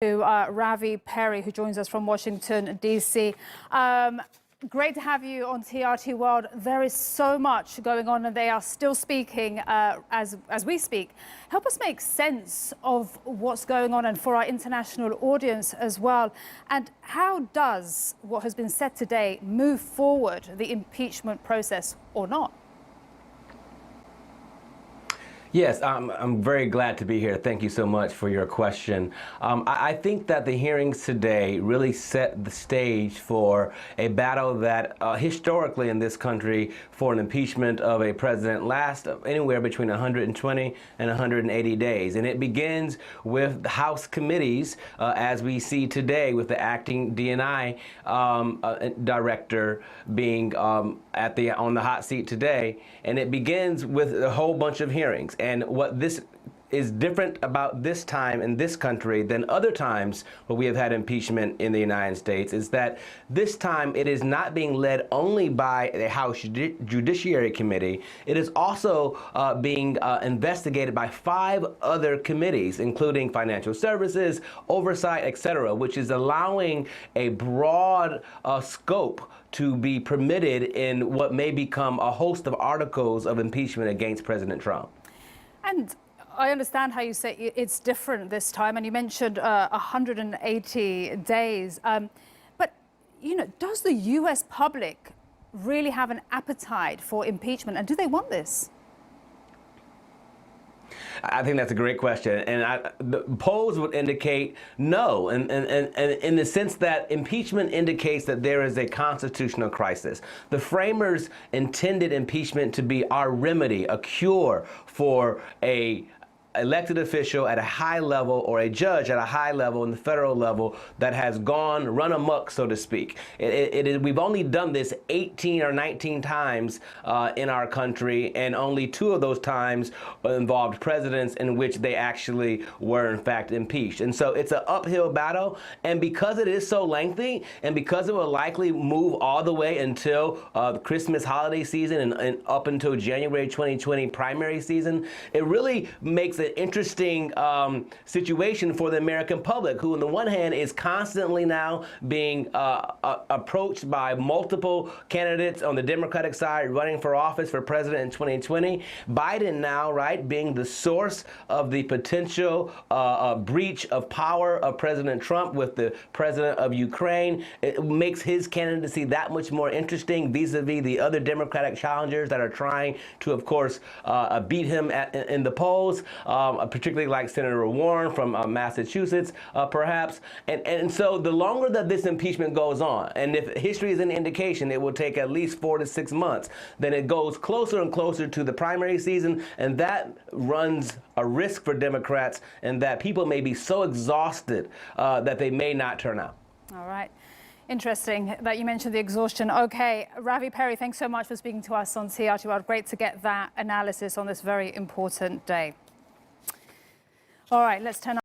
To Ravi Perry, who joins us from Washington, D.C. Great to have you on TRT World. There is so much going on, and they are still speaking as we speak. Help us make sense of what's going on, and for our international audience as well. And how does what has been said today move forward the impeachment process or not? Yes, I'm very glad to be here. Thank you so much for your question. I think that the hearings today really set the stage for a battle that historically in this country for an impeachment of a president lasts anywhere between 120 and 180 days. And it begins with the House committees, as we see today with the acting DNI director being on the hot seat today. And it begins with a whole bunch of hearings. And what this is different about this time in this country than other times where we have had impeachment in the United States is that this time it is not being led only by the House Judiciary Committee. It is also being investigated by 5 other committees, including Financial Services, Oversight, etc., which is allowing a broad scope to be permitted in what may become a host of articles of impeachment against President Trump. And I understand how you say it's different this time, and you mentioned 180 days. But, you know, does the U.S. public really have an appetite for impeachment, and do they want this? I think that's a great question, and the polls would indicate no, and in the sense that impeachment indicates that there is a constitutional crisis. The framers intended impeachment to be our remedy, a cure for a elected official at a high level or a judge at a high level in the federal level that has run amok, so to speak. We've only done this 18 or 19 times in our country, and only 2 of those times involved presidents in which they actually were in fact impeached. And so it's an uphill battle, and because it is so lengthy, and because it will likely move all the way until the Christmas holiday season and up until January 2020 primary season, it really makes an interesting situation for the American public, who on the one hand is constantly now being approached by multiple candidates on the Democratic side running for office for president in 2020. Biden now, right, being the source of the potential breach of power of President Trump with the president of Ukraine. It makes his candidacy that much more interesting vis-a-vis the other Democratic challengers that are trying to, of course, beat him in the polls. Particularly like Senator Warren from Massachusetts, perhaps. And so the longer that this impeachment goes on, and if history is an indication, it will take at least 4 to 6 months, then it goes closer and closer to the primary season, and that runs a risk for Democrats, and that people may be so exhausted that they may not turn out. All right. Interesting that you mentioned the exhaustion. Okay, Ravi Perry, thanks so much for speaking to us on TRT World. Great to get that analysis on this very important day. All right, let's turn